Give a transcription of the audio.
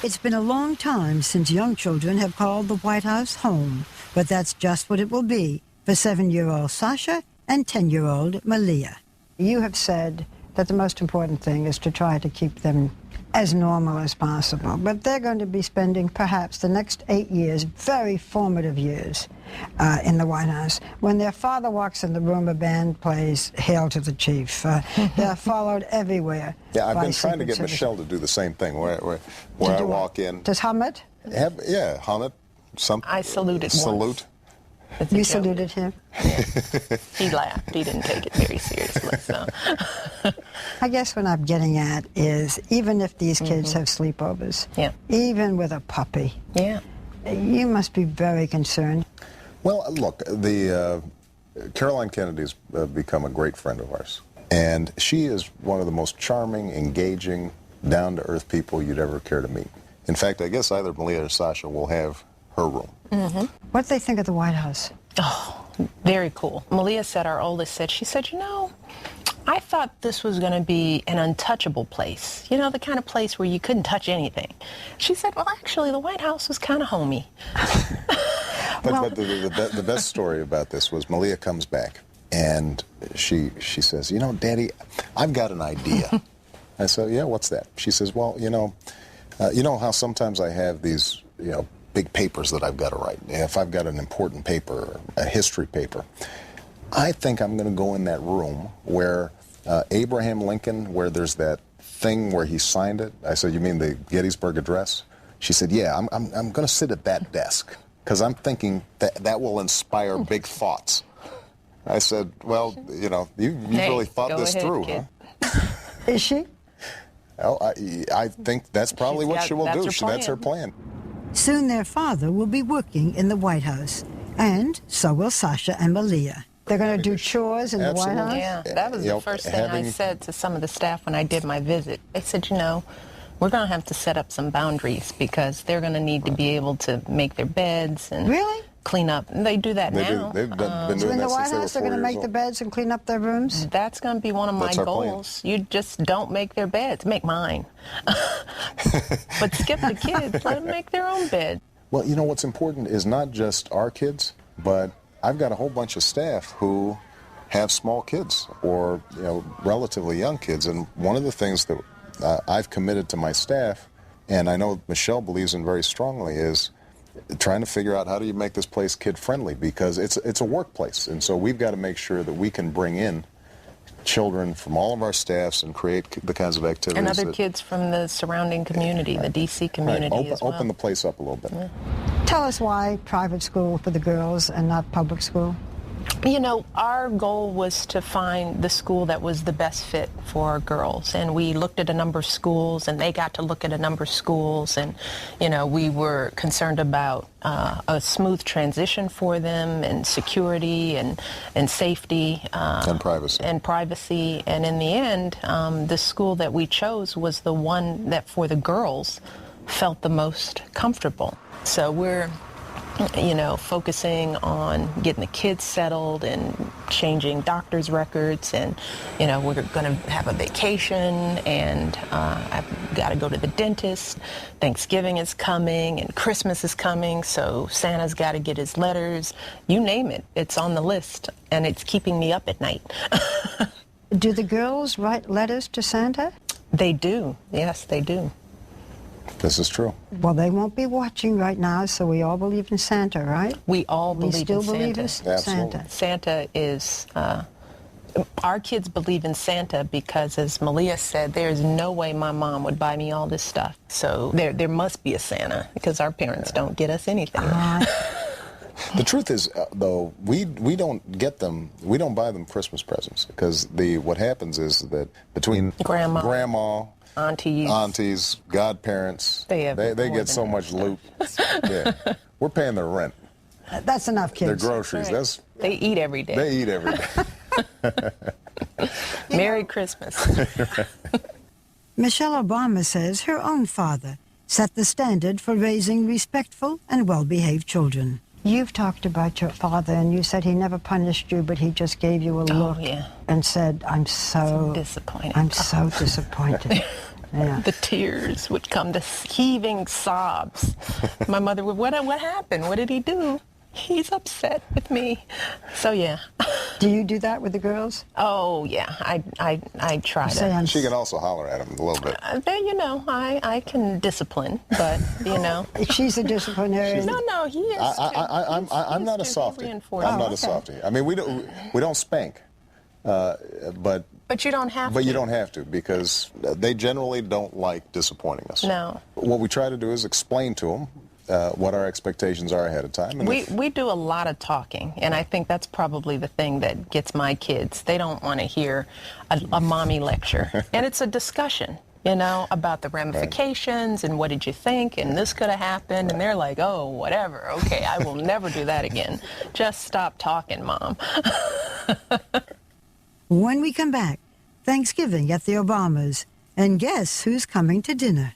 It's been a long time since young children have called the White House home, but that's just what it will be for 7-year-old Sasha and 10-year-old Malia. You have said that the most important thing is to try to keep them as normal as possible, but they're going to be spending perhaps the next 8 years, very formative years, in the White House. When their father walks in the room, a band plays Hail to the Chief. They're followed everywhere. Yeah, I've been trying to get Michelle to do the same thing, where I walk in. Does hum it? Yeah, hum it. I saluted Salute. Once. You saluted him? Yeah. He laughed. He didn't take it very seriously. So. I guess what I'm getting at is, even if these kids have sleepovers, even with a puppy, you must be very concerned. Well, look, Caroline Kennedy's become a great friend of ours. And she is one of the most charming, engaging, down-to-earth people you'd ever care to meet. In fact, I guess either Malia or Sasha will have her room. What do they think of the White House? Oh, very cool. Malia said, our oldest said, she said, you know, I thought this was going to be an untouchable place. You know, the kind of place where you couldn't touch anything. She said, well, actually, the White House was kind of homey. But the best story about this was Malia comes back, and she says, you know, Daddy, I've got an idea. I said, yeah, what's that? She says, well, you know how sometimes I have these, big papers that I've got to write. If I've got an important paper, a history paper, I think I'm going to go in that room where Abraham Lincoln, where there's that thing where he signed it. I said, you mean the Gettysburg Address? She said, yeah, I'm going to sit at that desk because I'm thinking that will inspire big thoughts. I said, well, you really thought this through, kid. Huh? Is she? Well, I think that's probably what she will do. That's her plan. Soon their father will be working in the White House, and so will Sasha and Malia. They're going to do chores in the White House? Yeah, that was the first thing I said to some of the staff when I did my visit. They said, we're going to have to set up some boundaries because they're going to need to be able to make their beds and clean up. And they do that now. They've been doing so in the that White since House, they're going to make the beds and clean up their rooms? That's going to be one of my goals. You just don't make their beds. Make mine. But skip the kids. Let them make their own bed. Well, what's important is not just our kids, but I've got a whole bunch of staff who have small kids or, relatively young kids. And one of the things that I've committed to my staff, and I know Michelle believes in very strongly, is trying to figure out how do you make this place kid-friendly, because it's a workplace. And so we've got to make sure that we can bring in children from all of our staffs and create the kinds of activities. And other kids from the surrounding community, the D.C. community as well. Open the place up a little bit. Yeah. Tell us why private school for the girls and not public school? Our goal was to find the school that was the best fit for our girls. And we looked at a number of schools, and they got to look at a number of schools. And, we were concerned about a smooth transition for them and security and safety. And privacy. And in the end, the school that we chose was the one that for the girls felt the most comfortable. So we're focusing on getting the kids settled and changing doctor's records, and, we're going to have a vacation, and I've got to go to the dentist. Thanksgiving is coming, and Christmas is coming, so Santa's got to get his letters. You name it, it's on the list, and it's keeping me up at night. Do the girls write letters to Santa? They do. Yes, they do. This is true. Well, they won't be watching right now, so we all believe in Santa, right? We all believe in Santa. We still believe in Santa. Santa is, our kids believe in Santa because, as Malia said, there's no way my mom would buy me all this stuff. So there must be a Santa because our parents don't get us anything. The truth is, though, we don't get them, we don't buy them Christmas presents because what happens is that between grandma aunties, godparents, they get so much loot. Yeah, we're paying their rent. That's enough, kids. Their groceries. Right. They eat every day. They eat every day. Merry Christmas. Michelle Obama says her own father set the standard for raising respectful and well-behaved children. You've talked about your father, and you said he never punished you, but he just gave you a look and said, I'm so disappointed. I'm so disappointed. Yeah. The tears would come, the heaving sobs. My mother would, what happened? What did he do? He's upset with me. So yeah. Do you do that with the girls? Oh yeah, I try Say, to. I'm She can also holler at him a little bit. There, you know, I can discipline, but you know. She's a disciplinarian. No, he is. I'm not a softie. I'm not okay. a softie. I mean, we don't spank, but But you don't have to. you don't have to, because they generally don't like disappointing us. No. What we try to do is explain to them what our expectations are ahead of time. And We do a lot of talking, and I think that's probably the thing that gets my kids. They don't want to hear a mommy lecture, and it's a discussion, you know, about the ramifications and what did you think, and this could have happened, and they're like, oh, whatever, okay, I will never do that again. Just stop talking, Mom. When we come back, Thanksgiving at the Obamas, and guess who's coming to dinner?